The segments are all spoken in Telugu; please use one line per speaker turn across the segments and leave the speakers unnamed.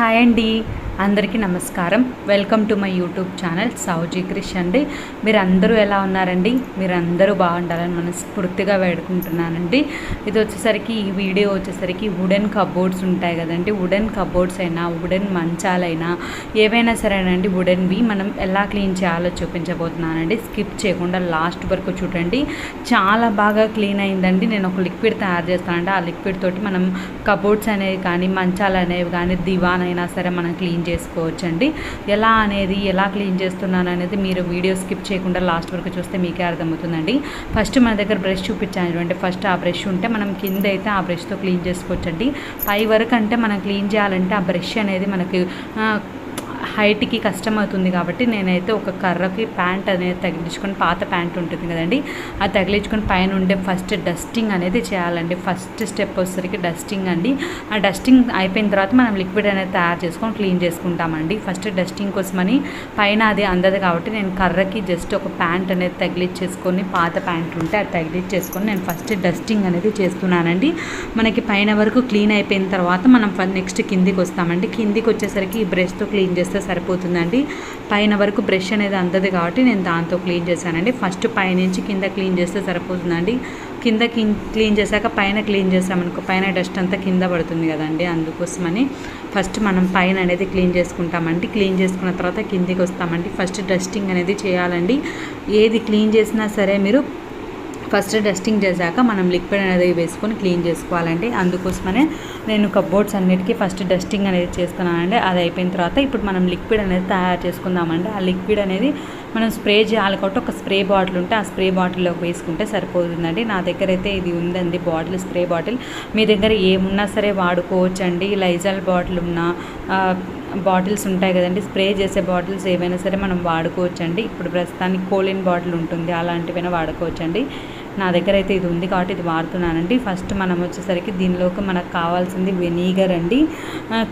హాయ్ అండి, అందరికీ నమస్కారం. Welcome to my YouTube channel Souji Krish అండి. మీరందరూ ఎలా ఉన్నారండి? మీరందరూ బాగుండాలని మనస్ఫూర్తిగా వేడుకుంటున్నానండి. ఇది వచ్చేసరికి ఈ వీడియో వచ్చేసరికి వుడెన్ కబోర్డ్స్ ఉంటాయి కదండి. వుడెన్ కబోర్డ్స్ అయినా వుడెన్ మంచాలైనా ఏవైనా సరేనండి, వుడెన్వి మనం ఎలా క్లీన్ చేయాలో చూపించబోతున్నానండి. స్కిప్ చేయకుండా లాస్ట్ వరకు చూడండి. చాలా బాగా క్లీన్ అయిందండి. నేను ఒక లిక్విడ్ తయారు చేస్తానండి. ఆ లిక్విడ్ తోటి మనం కబోర్డ్స్ అనేవి కానీ, మంచాలు అనేవి కానీ, దివాన్ అయినా సరే మనం క్లీన్ చేసుకోవచ్చండి. ఎలా క్లీన్ చేస్తున్నాను అనేది మీరు వీడియో స్కిప్ చేయకుండా లాస్ట్ వరకు చూస్తే మీకే అర్థమవుతుందండి. ఫస్ట్ మన దగ్గర బ్రష్ చూపించాను చూడండి. ఫస్ట్ ఆ బ్రష్ ఉంటే మనం కింద అయితే ఆ బ్రష్తో క్లీన్ చేసుకోవచ్చండి. పై వరకు అంటే మనం క్లీన్ చేయాలంటే ఆ బ్రష్ అనేది మనకి హైట్కి కష్టం అవుతుంది కాబట్టి నేనైతే ఒక కర్రకి ప్యాంట్ అనేది తగిలించుకొని, పాత ప్యాంట్ ఉంటుంది కదండి, అది తగిలించుకొని పైన ఉండే ఫస్ట్ డస్టింగ్ అనేది చేయాలండి. ఫస్ట్ స్టెప్ వచ్చేసరికి డస్టింగ్ అండి. ఆ డస్టింగ్ అయిపోయిన తర్వాత మనం లిక్విడ్ అనేది తయారు చేసుకొని క్లీన్ చేసుకుంటామండి. ఫస్ట్ డస్టింగ్ కోసమని పైన అది అందదు కాబట్టి నేను కర్రకి జస్ట్ ఒక ప్యాంట్ అనేది తగిలించేసుకొని, పాత ప్యాంట్ ఉంటే అది తగిలించేసుకొని నేను ఫస్ట్ డస్టింగ్ అనేది చేస్తున్నానండి. మనకి పైన వరకు క్లీన్ అయిపోయిన తర్వాత మనం నెక్స్ట్ కిందికి వస్తామండి. కిందికి వచ్చేసరికి ఈ బ్రష్తో క్లీన్ చేస్తే సరిపోతుందండి. పైన వరకు బ్రష్ అనేది అందదు కాబట్టి నేను దాంతో క్లీన్ చేశానండి. ఫస్ట్ పైనుంచి కింద క్లీన్ చేస్తే సరిపోతుందండి. కింద క్లీన్ చేశాక పైన క్లీన్ చేసామనుకో పైన డస్ట్ అంతా కింద పడుతుంది కదండి. అందుకోసమని ఫస్ట్ మనం పైన అనేది క్లీన్ చేసుకుంటామండి. క్లీన్ చేసుకున్న తర్వాత కిందికి వస్తామండి. ఫస్ట్ డస్టింగ్ అనేది చేయాలండి. ఏది క్లీన్ చేసినా సరే మీరు ఫస్ట్ డస్టింగ్ చేశాక మనం లిక్విడ్ అనేది వేసుకొని క్లీన్ చేసుకోవాలండి. అందుకోసమనే నేను కబోర్డ్స్ అన్నిటికీ ఫస్ట్ డస్టింగ్ అనేది చేస్తున్నానండి. అది అయిపోయిన తర్వాత ఇప్పుడు మనం లిక్విడ్ అనేది తయారు చేసుకుందామండి. ఆ లిక్విడ్ అనేది మనం స్ప్రే చేయాలి కాబట్టి ఒక స్ప్రే బాటిల్ ఉంటే ఆ స్ప్రే బాటిల్లోకి వేసుకుంటే సరిపోతుందండి. నా దగ్గర అయితే ఇది ఉందండి బాటిల్, స్ప్రే బాటిల్. మీ దగ్గర ఏమున్నా సరే వాడుకోవచ్చండి. లైజాల్ బాటిల్ ఉన్న బాటిల్స్ ఉంటాయి కదండి, స్ప్రే చేసే బాటిల్స్ ఏవైనా సరే మనం వాడుకోవచ్చండి. ఇప్పుడు ప్రస్తుతానికి కోలిన్ బాటిల్ ఉంటుంది, అలాంటివైనా వాడుకోవచ్చండి. నా దగ్గర అయితే ఇది ఉంది కాబట్టి ఇది వాడుతున్నానండి. ఫస్ట్ మనం వచ్చేసరికి దీనిలోకి మనకు కావాల్సింది వెనిగర్ అండి.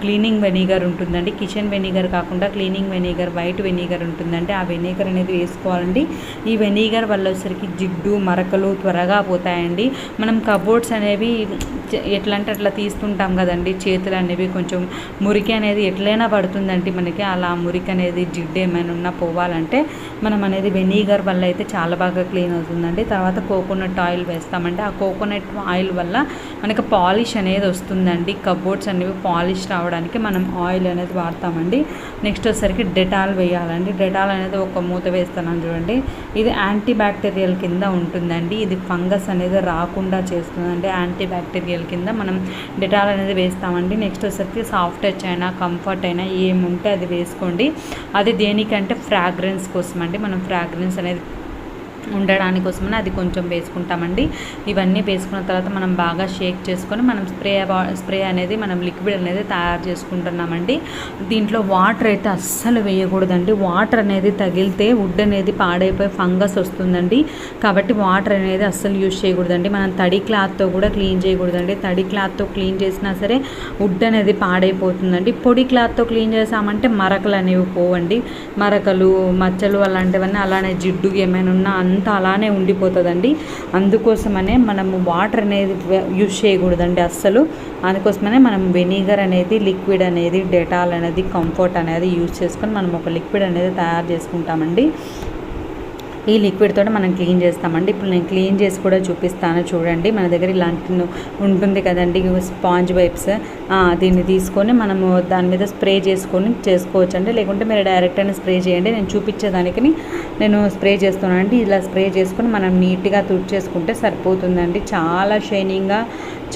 క్లీనింగ్ వెనిగర్ ఉంటుందండి. కిచెన్ వెనిగర్ కాకుండా క్లీనింగ్ వెనిగర్, వైట్ వెనిగర్ ఉంటుందండి. ఆ వెనిగర్ అనేది వేసుకోవాలండి. ఈ వెనిగర్ వల్ల వచ్చేసరికి జిడ్డు, మరకలు త్వరగా పోతాయండి. మనం కబోర్డ్స్ అనేవి ఎట్లా అంటే అట్లా తీస్తుంటాం కదండి, చేతులు అనేవి కొంచెం మురికి అనేది ఎట్లయినా పడుతుందండి మనకి. అలా మురికి అనేది, జిడ్డు ఏమైనా ఉన్నా పోవాలంటే మనం అనేది వెనిగర్ వల్ల అయితే చాలా బాగా క్లీన్ అవుతుందండి. తర్వాత కోకోనట్ ఆయిల్ వేస్తామండి. ఆ కోకోనట్ ఆయిల్ వల్ల మనకి పాలిష్ అనేది వస్తుందండి. కబోర్డ్స్ అనేవి పాలిష్ రావడానికి మనం ఆయిల్ అనేది వాడతామండి. నెక్స్ట్ వచ్చేసరికి డెటాల్ వేయాలండి. డెటాల్ అనేది ఒక మూత వేస్తున్నాను చూడండి. ఇది యాంటీ బ్యాక్టీరియల్ కింద ఉంటుందండి. ఇది ఫంగస్ అనేది రాకుండా చేస్తుందండి. యాంటీ బ్యాక్టీరియల్ కింద మనం డెటాల్ అనేది వేస్తామండి. నెక్స్ట్ వచ్చేసరికి సాఫ్ట్ టచ్ అయినా, కంఫర్ట్ అయినా ఏముంటే అది వేసుకోండి. అది దేనికంటే ఫ్రాగ్రెన్స్ కోసం అండి. మనం ఫ్రాగ్రెన్స్ అనేది ఉండడానికి కోసమని అది కొంచెం వేసుకుంటామండి. ఇవన్నీ వేసుకున్న తర్వాత మనం బాగా షేక్ చేసుకొని మనం స్ప్రే అనేది, మనం లిక్విడ్ అనేది తయారు చేసుకుంటున్నామండి. దీంట్లో వాటర్ అయితే అస్సలు వేయకూడదండి. వాటర్ అనేది తగిలితే వుడ్ అనేది పాడైపోయి ఫంగస్ వస్తుందండి. కాబట్టి వాటర్ అనేది అస్సలు యూజ్ చేయకూడదండి. మనం తడి క్లాత్తో కూడా క్లీన్ చేయకూడదండి. తడి క్లాత్తో క్లీన్ చేసినా సరే వుడ్ అనేది పాడైపోతుందండి. పొడి క్లాత్తో క్లీన్ చేసామంటే మరకలు అనేవి పోవండి. మరకలు, మచ్చలు అలాంటివన్నీ, అలానే జిడ్డు ఏమైనా ఉన్నా అంతా అలానే ఉండిపోతుందండి. అందుకోసమనే మనము వాటర్ అనేది యూజ్ చేయకూడదండి అస్సలు. అందుకోసమనే మనం వెనిగర్ అనేది, లిక్విడ్ అనేది, డెటాల్ అనేది, కంఫర్ట్ అనేది యూజ్ చేసుకొని మనం ఒక లిక్విడ్ అనేది తయారు చేసుకుంటామండి. ఈ లిక్విడ్ తోటి మనం క్లీన్ చేస్తామండి. ఇప్పుడు నేను క్లీన్ చేసి కూడా చూపిస్తాను చూడండి. మన దగ్గర ఇలాంటి ఉంటుంది కదండి స్పాంజ్ వైప్స్, దీన్ని తీసుకొని మనము దాని మీద స్ప్రే చేసుకొని చేసుకోవచ్చండి. లేకుంటే మీరు డైరెక్ట్ అయినా స్ప్రే చేయండి. నేను చూపించేదానికి నేను స్ప్రే చేస్తున్నానండి. ఇలా స్ప్రే చేసుకొని మనం నీట్గా తుడిచేసుకుంటే సరిపోతుందండి. చాలా షైనింగ్గా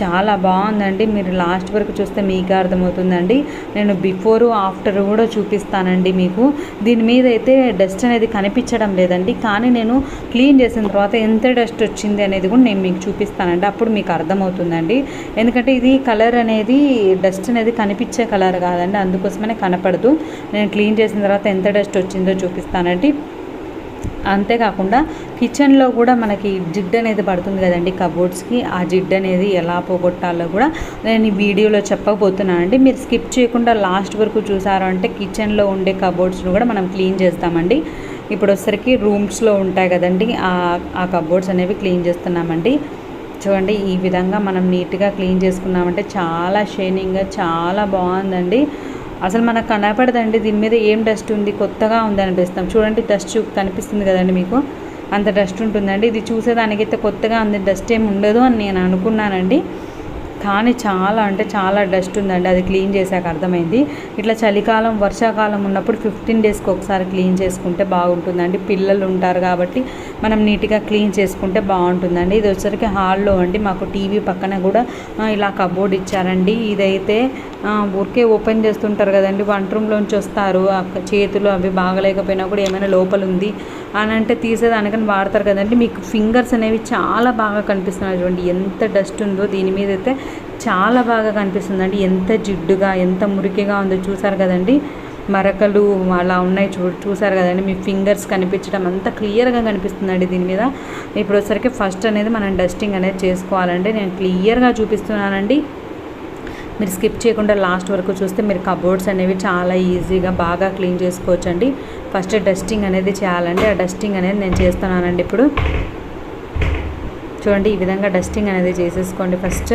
చాలా బాగుందండి. మీరు లాస్ట్ వరకు చూస్తే మీకు అర్థమవుతుందండి. నేను బిఫోరు ఆఫ్టర్ కూడా చూపిస్తానండి మీకు. దీని మీద అయితే డస్ట్ అనేది కనిపించడం లేదండి, కానీ నేను క్లీన్ చేసిన తర్వాత ఎంత డస్ట్ వచ్చింది అనేది కూడా నేను మీకు చూపిస్తానండి. అప్పుడు మీకు అర్థమవుతుందండి. ఎందుకంటే ఇది కలర్ అనేది, డస్ట్ అనేది కనిపించే కలర్ కాదండి, అందుకోసమనే కనపడదు. నేను క్లీన్ చేసిన తర్వాత ఎంత డస్ట్ వచ్చిందో చూపిస్తానండి. అంతేకాకుండా కిచెన్లో కూడా మనకి జిడ్డు అనేది పడుతుంది కదండి కబోర్డ్స్కి. ఆ జిడ్డు అనేది ఎలా పోగొట్టాలో కూడా నేను ఈ వీడియోలో చెప్పబోతున్నానండి. మీరు స్కిప్ చేయకుండా లాస్ట్ వరకు చూసారు అంటే కిచెన్లో ఉండే కబోర్డ్స్ను కూడా మనం క్లీన్ చేస్తామండి. ఇప్పుడు వచ్చేసరికి రూమ్స్లో ఉంటాయి కదండి, ఆ కబోర్డ్స్ అనేవి క్లీన్ చేస్తున్నామండి. చూడండి, ఈ విధంగా మనం నీట్గా క్లీన్ చేసుకున్నామంటే చాలా షైనింగ్గా చాలా బాగుందండి. అసలు మనకు కనపడదండి దీని మీద ఏం డస్ట్ ఉంది, కొత్తగా ఉంది అనిపిస్తాం. చూడండి డస్ట్ కనిపిస్తుంది కదండి మీకు, అంత డస్ట్ ఉంటుందండి. ఇది చూసేదానికైతే కొత్తగా ఉంది, డస్ట్ ఏమి ఉండదు అని నేను అనుకున్నానండి. కానీ చాలా అంటే చాలా డస్ట్ ఉందండి. అది క్లీన్ చేశాక అర్థమైంది. ఇట్లా చలికాలం వర్షాకాలం ఉన్నప్పుడు 15 డేస్కి ఒకసారి క్లీన్ చేసుకుంటే బాగుంటుందండి. పిల్లలు ఉంటారు కాబట్టి మనం నీట్గా క్లీన్ చేసుకుంటే బాగుంటుందండి. ఇది వచ్చరికి హాల్లో అండి. మాకు టీవీ పక్కన కూడా ఇలా కబోర్డ్ ఇచ్చారండి. ఇదైతే ఊరికే ఓపెన్ చేస్తుంటారు కదండి, వంట రూమ్లోంచి వస్తారు, చేతులు అవి బాగలేకపోయినా కూడా ఏమైనా లోపల ఉంది అని అంటే తీసేదానికని వాడతారు కదండి. మీకు ఫింగర్స్ అనేవి చాలా బాగా కనిపిస్తున్నాయి చూడండి, ఎంత డస్ట్ ఉందో దీని మీద అయితే చాలా బాగా కనిపిస్తుందండి. ఎంత జిడ్డుగా ఎంత మురికిగా ఉందో చూసారు కదండి, మరకలు అలా ఉన్నాయి చూసారు కదండి. మీ ఫింగర్స్ కనిపించడం అంతా క్లియర్గా కనిపిస్తుందండి దీని మీద. ఇప్పుడు వచ్చరికి ఫస్ట్ అనేది మనం డస్టింగ్ అనేది చేసుకోవాలండి. నేను క్లియర్గా చూపిస్తున్నానండి, మీరు స్కిప్ చేయకుండా లాస్ట్ వరకు చూస్తే మీరు కబోర్డ్స్ అనేవి చాలా ఈజీగా బాగా క్లీన్ చేసుకోవచ్చండి. ఫస్ట్ డస్టింగ్ అనేది చేయాలండి. ఆ డస్టింగ్ అనేది నేను చేస్తున్నానండి. ఇప్పుడు చూడండి, ఈ విధంగా డస్టింగ్ అనేది చేసేసుకోండి. ఫస్ట్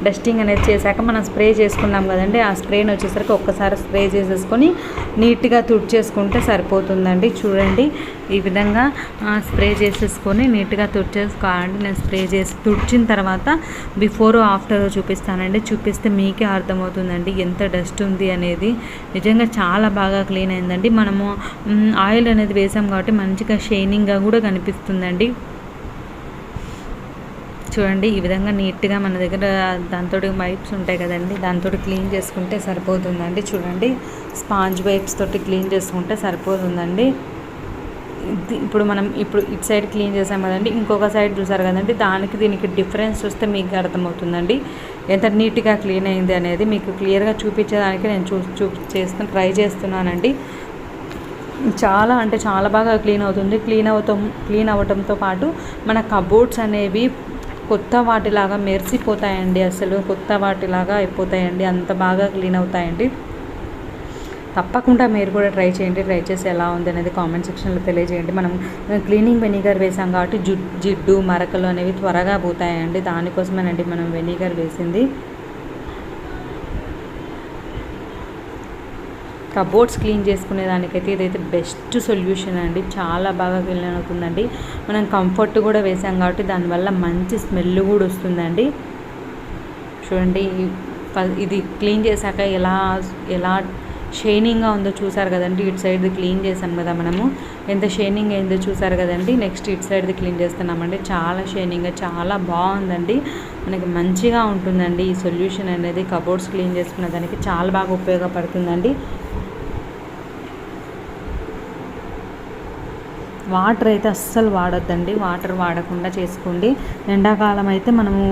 డస్టింగ్ అనేది చేశాక మనం స్ప్రే చేసుకున్నాం కదండి, ఆ స్ప్రేని వచ్చేసరికి ఒక్కసారి స్ప్రే చేసేసుకొని నీట్గా తుడిచేసుకుంటే సరిపోతుందండి. చూడండి, ఈ విధంగా స్ప్రే చేసేసుకొని నీట్గా తుడిచేసుకోవాలండి. నేను స్ప్రే చేసి తుడిచిన తర్వాత బిఫోర్ ఆఫ్టర్ చూపిస్తానండి. చూపిస్తే మీకే అర్థమవుతుందండి ఎంత డస్ట్ ఉంది అనేది. నిజంగా చాలా బాగా క్లీన్ అయిందండి. మనము ఆయిల్ అనేది వేసాం కాబట్టి మంచిగా షైనింగ్గా కూడా కనిపిస్తుందండి. చూడండి, ఈ విధంగా నీట్గా మన దగ్గర దాంతో వైప్స్ ఉంటాయి కదండి, దాంతో క్లీన్ చేసుకుంటే సరిపోతుందండి. చూడండి, స్పాంజ్ వైప్స్ తోటి క్లీన్ చేసుకుంటే సరిపోతుందండి. ఇప్పుడు మనం ఇటు సైడ్ క్లీన్ చేసాం కదండి, ఇంకొక సైడ్ చూసారు కదండి, దానికి దీనికి డిఫరెన్స్ చూస్తే మీకు అర్థమవుతుందండి ఎంత నీట్గా క్లీన్ అయింది అనేది. మీకు క్లియర్గా చూపించేదానికి నేను ట్రై చేస్తున్నానండి. చాలా అంటే చాలా బాగా క్లీన్ అవుతుంది. క్లీన్ అవ్వటంతో పాటు మన కబోర్డ్స్ అనేవి కొత్త వాటిలాగా మెరిసిపోతాయండి. అసలు కొత్త వాటిలాగా అయిపోతాయండి, అంత బాగా క్లీన్ అవుతాయండి. తప్పకుండా మీరు కూడా ట్రై చేయండి. ట్రై చేసి ఎలా ఉంది అనేది కామెంట్ సెక్షన్లో తెలియజేయండి. మనం క్లీనింగ్ వెనిగర్ వేసాం కాబట్టి జిడ్డు మరకలు అనేవి త్వరగా పోతాయండి. దానికోసమేనండి మనం వెనిగర్ వేసింది. కబోర్డ్స్ క్లీన్ చేసుకునే దానికైతే ఇదైతే బెస్ట్ సొల్యూషన్ అండి. చాలా బాగా క్లీన్ అవుతుందండి. మనం కంఫర్ట్ కూడా వేసాం కాబట్టి దానివల్ల మంచి స్మెల్ కూడా వస్తుందండి. చూడండి, ఇది క్లీన్ చేశాక ఎలా షైనింగ్గా ఉందో చూసారు కదండి. ఇటు సైడ్ది క్లీన్ చేసాం కదా మనము, ఎంత షైనింగ్ అయిందో చూసారు కదండి. నెక్స్ట్ ఇటు సైడ్ది క్లీన్ చేస్తున్నామండి. చాలా షైనింగ్గా చాలా బాగుందండి. మనకి మంచిగా ఉంటుందండి ఈ సొల్యూషన్ అనేది. కబోర్డ్స్ క్లీన్ చేసుకునే దానికి చాలా బాగా ఉపయోగపడుతుందండి. వాటర్ అయితే అస్సలు వాడొద్దండి, వాటర్ వాడకుండా చేసుకోండి. ఎండాకాలం అయితే మనము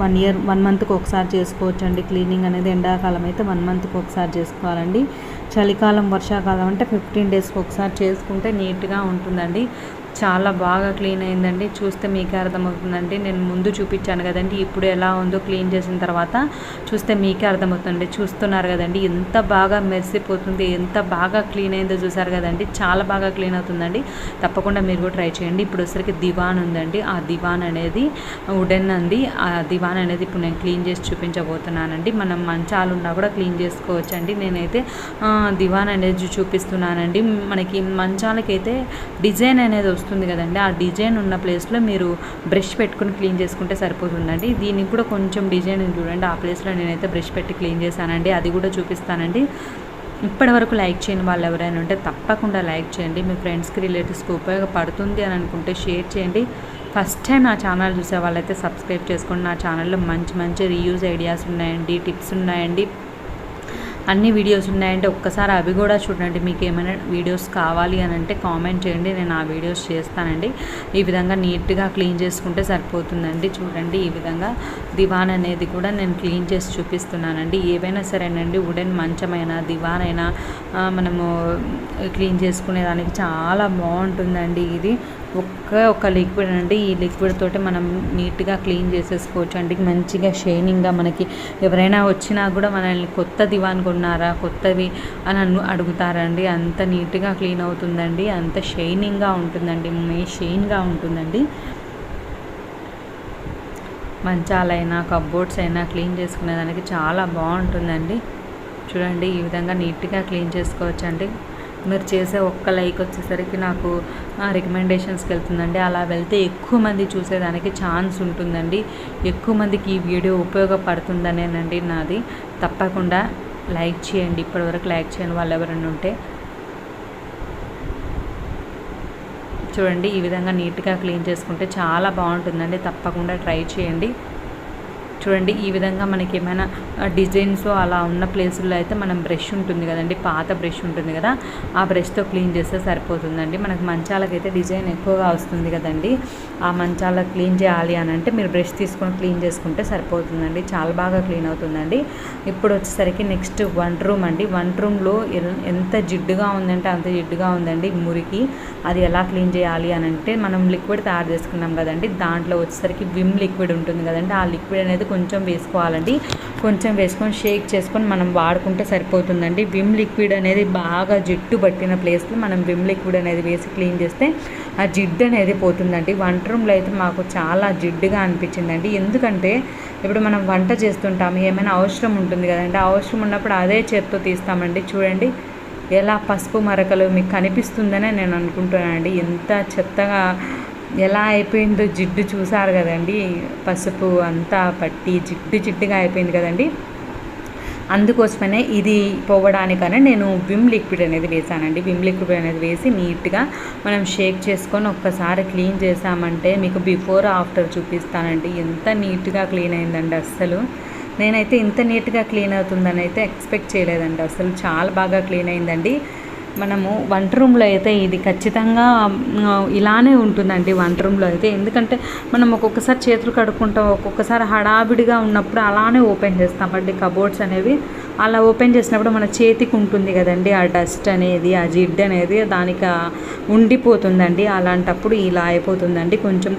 1 మంత్కి ఒకసారి చేసుకోవచ్చండి క్లీనింగ్ అనేది. ఎండాకాలం అయితే 1 మంత్కి ఒకసారి చేసుకోవాలండి. చలికాలం వర్షాకాలం అంటే 15 డేస్కి ఒకసారి చేసుకుంటే నీట్గా ఉంటుందండి. చాలా బాగా క్లీన్ అయిందండి. చూస్తే మీకే అర్థమవుతుందండి. నేను ముందు చూపించాను కదండి, ఇప్పుడు ఎలా ఉందో క్లీన్ చేసిన తర్వాత చూస్తే మీకే అర్థమవుతుంది. చూస్తున్నారు కదండి ఎంత బాగా మెరిసిపోతుంది, ఎంత బాగా క్లీన్ అయిందో చూసారు కదండి. చాలా బాగా క్లీన్ అవుతుందండి. తప్పకుండా మీరు కూడా ట్రై చేయండి. ఇప్పుడు వచ్చరికి దివాన్ ఉందండి, ఆ దివాన్ అనేది వుడెన్ అండి. ఆ దివాన్ అనేది ఇప్పుడు నేను క్లీన్ చేసి చూపించబోతున్నానండి. మనం మంచాలు ఉన్నా కూడా క్లీన్ చేసుకోవచ్చండి. నేనైతే దివాన్ అనేది చూపిస్తున్నానండి. మనకి మంచాలకైతే డిజైన్ అనేది వస్తుంది కదండి, ఆ డిజైన్ ఉన్న ప్లేస్లో మీరు బ్రష్ పెట్టుకుని క్లీన్ చేసుకుంటే సరిపోతుందండి. దీనికి కూడా కొంచెం డిజైన్ చూడండి, ఆ ప్లేస్లో నేనైతే బ్రష్ పెట్టి క్లీన్ చేశానండి. అది కూడా చూపిస్తానండి. ఇప్పటి వరకు లైక్ చేయని వాళ్ళు ఎవరైనా ఉంటే తప్పకుండా లైక్ చేయండి. మీ ఫ్రెండ్స్కి రిలేటివ్స్కి ఉపయోగపడుతుంది అని అనుకుంటే షేర్ చేయండి. ఫస్ట్ టైం నా ఛానల్ చూసే వాళ్ళైతే సబ్స్క్రైబ్ చేసుకోండి. నా ఛానల్లో మంచి రీయూజ్ ఐడియాస్ ఉన్నాయండి, టిప్స్ ఉన్నాయండి, అన్ని వీడియోస్ ఉన్నాయంటే ఒక్కసారి అవి కూడా చూడండి. మీకు ఏమైనా వీడియోస్ కావాలి అని అంటే కామెంట్ చేయండి, నేను ఆ వీడియోస్ చేస్తానండి. ఈ విధంగా నీట్గా క్లీన్ చేసుకుంటే సరిపోతుందండి. చూడండి, ఈ విధంగా దివాన్ అనేది కూడా నేను క్లీన్ చేసి చూపిస్తున్నానండి. ఏవైనా సరేనండి, వుడెన్ మంచమైనా దివాన్ అయినా మనము క్లీన్ చేసుకునేదానికి చాలా బాగుంటుందండి. ఇది ఒక లిక్విడ్ అండి. ఈ లిక్విడ్ తోటి మనం నీట్గా క్లీన్ చేసేసుకోవచ్చు అండి. మంచిగా షైనింగ్గా మనకి ఎవరైనా వచ్చినా కూడా మనల్ని కొత్త దివాన్ కొన్నారా, కొత్తవి అని అడుగుతారండి. అంత నీట్గా క్లీన్ అవుతుందండి, అంత షైనింగ్గా ఉంటుందండి, షైన్గా ఉంటుందండి. మంచాలైనా కబోర్డ్స్ అయినా క్లీన్ చేసుకునేదానికి చాలా బాగుంటుందండి. చూడండి ఈ విధంగా నీట్గా క్లీన్ చేసుకోవచ్చండి. మీరు చేసే ఒక్క లైక్ వచ్చేసరికి నాకు రికమెండేషన్స్కి వెళ్తుందండి. అలా వెళ్తే ఎక్కువ మంది చూసేదానికి ఛాన్స్ ఉంటుందండి. ఎక్కువ మందికి ఈ వీడియో ఉపయోగపడుతుందనేనండి నాది. తప్పకుండా లైక్ చేయండి. ఇప్పటివరకు లైక్ చేయని వాళ్ళు ఎవరైనా ఉంటే చూడండి ఈ విధంగా నీట్గా క్లీన్ చేసుకుంటే చాలా బాగుంటుందండి. తప్పకుండా ట్రై చేయండి. చూడండి ఈ విధంగా మనకి ఏమైనా డిజైన్స్ అలా ఉన్న ప్లేసుల్లో అయితే మనం బ్రష్ ఉంటుంది కదండి, పాత బ్రష్ ఉంటుంది కదా, ఆ బ్రష్తో క్లీన్ చేస్తే సరిపోతుందండి. మనకు మంచాలకైతే డిజైన్ ఎక్కువగా వస్తుంది కదండి, ఆ మంచాల క్లీన్ చేయాలి అని అంటే మీరు బ్రష్ తీసుకొని క్లీన్ చేసుకుంటే సరిపోతుందండి. చాలా బాగా క్లీన్ అవుతుందండి. ఇప్పుడు వచ్చేసరికి నెక్స్ట్ వంట రూమ్ అండి. వంట రూమ్లో ఎంత జిడ్డుగా ఉందంటే అంత జిడ్డుగా ఉందండి మురికి. అది ఎలా క్లీన్ చేయాలి అని అంటే మనం లిక్విడ్ తయారు చేసుకున్నాం కదండి, దాంట్లో వచ్చేసరికి విమ్ లిక్విడ్ ఉంటుంది కదండి, ఆ లిక్విడ్ అనేది కొంచెం వేసుకోవాలండి. కొంచెం వేసుకొని షేక్ చేసుకొని మనం వాడుకుంటే సరిపోతుందండి. విమ్ లిక్విడ్ అనేది బాగా జిడ్డు పట్టిన ప్లేస్లో మనం విమ్ లిక్విడ్ అనేది వేసి క్లీన్ చేస్తే ఆ జిడ్డు అనేది పోతుందండి. వంట రూమ్లో అయితే మాకు చాలా జిడ్డుగా అనిపించిందండి. ఎందుకంటే ఇప్పుడు మనం వంట చేస్తుంటాము, ఏమైనా అవసరం ఉంటుంది కదండి, అవసరం ఉన్నప్పుడు అదే చేత్తో తీస్తామండి. చూడండి ఎలా పసుపు మరకలు మీకు కనిపిస్తుందనే నేను అనుకుంటున్నానండి. ఎంత చెత్తగా ఎలా అయిపోయిందో జిడ్డు చూసారు కదండి, పసుపు అంతా పట్టి జిడ్డుగా అయిపోయింది కదండి. అందుకోసమనే ఇది పోవడానికనే నేను విమ్ లిక్విడ్ అనేది వేసానండి. విమ్ లిక్విడ్ అనేది వేసి నీట్గా మనం షేక్ చేసుకొని ఒక్కసారి క్లీన్ చేసామంటే మీకు బిఫోర్ ఆఫ్టర్ చూపిస్తానండి. ఎంత నీట్గా క్లీన్ అయిందండి. అస్సలు నేనైతే ఇంత నీట్గా క్లీన్ అవుతుందని అయితే ఎక్స్పెక్ట్ చేయలేదండి. అసలు చాలా బాగా క్లీన్ అయిందండి. మనము వంట రూమ్లో అయితే ఇది ఖచ్చితంగా ఇలానే ఉంటుందండి వంట రూమ్లో అయితే. ఎందుకంటే మనం ఒక్కొక్కసారి చేతులు కడుక్కుంటాం, ఒక్కొక్కసారి హడావిడిగా ఉన్నప్పుడు అలానే ఓపెన్ చేస్తామండి కబోర్డ్స్ అనేవి. అలా ఓపెన్ చేసినప్పుడు మన చేతికి ఉంటుంది కదండి ఆ డస్ట్ అనేది, ఆ జిడ్డు అనేది దానికి ఉండిపోతుందండి. అలాంటప్పుడు ఇలా అయిపోతుందండి. కొంచెం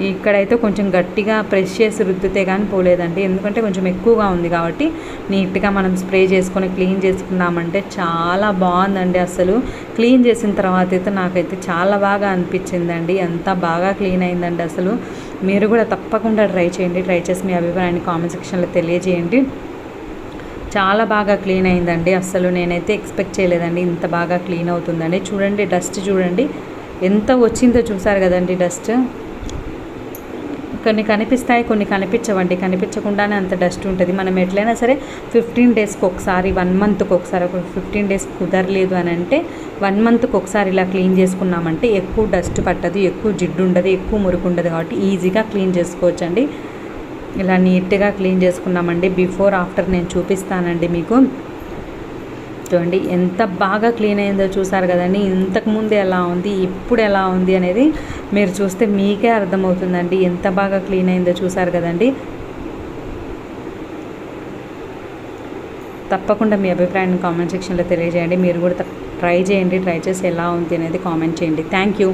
ఇక్కడైతే కొంచెం గట్టిగా ప్రెస్ చేసి రుద్దితే కానీ పోలేదండి. ఎందుకంటే కొంచెం ఎక్కువగా ఉంది కాబట్టి నీట్గా మనం స్ప్రే చేసుకొని క్లీన్ చేసుకున్నామంటే చాలా బాగుందండి. అసలు క్లీన్ చేసిన తర్వాత అయితే నాకైతే చాలా బాగా అనిపించిందండి. ఎంత బాగా క్లీన్ అయిందండి. అసలు మీరు కూడా తప్పకుండా ట్రై చేయండి. ట్రై చేసి మీ అభిప్రాయాన్ని కామెంట్ సెక్షన్లో తెలియజేయండి. చాలా బాగా క్లీన్ అయిందండి. అసలు నేనైతే ఎక్స్పెక్ట్ చేయలేదండి ఇంత బాగా క్లీన్ అవుతుందండి. చూడండి డస్ట్ చూడండి ఎంత వచ్చిందో చూసారు కదండి. డస్ట్ కొన్ని కనిపిస్తాయి, కొన్ని కనిపించవండి. కనిపించకుండానే అంత డస్ట్ ఉంటుంది. మనం ఎట్లయినా సరే 15 డేస్కి ఒకసారి, 1 మంత్కి ఒకసారి, 15 డేస్ కుదరలేదు అని అంటే 1 మంత్కి ఒకసారి ఇలా క్లీన్ చేసుకున్నామంటే ఎక్కువ డస్ట్ పట్టదు, ఎక్కువ జిడ్డు ఉండదు, ఎక్కువ మురికి ఉండదు కాబట్టి ఈజీగా క్లీన్ చేసుకోవచ్చండి. ఇలా నీట్గా క్లీన్ చేసుకున్నామండి. బిఫోర్ ఆఫ్టర్ నేను చూపిస్తానండి మీకు. చూడండి ఎంత బాగా క్లీన్ అయిందో చూసారు కదండి. ఇంతకుముందు ఎలా ఉంది, ఇప్పుడు ఎలా ఉంది అనేది మీరు చూస్తే మీకే అర్థమవుతుందండి. ఎంత బాగా క్లీన్ అయిందో చూసారు కదండి. తప్పకుండా మీ అభిప్రాయాన్ని కామెంట్ సెక్షన్లో తెలియజేయండి. మీరు కూడా ట్రై చేయండి. ట్రై చేసి ఎలా ఉంది అనేది కామెంట్ చేయండి. Thank you.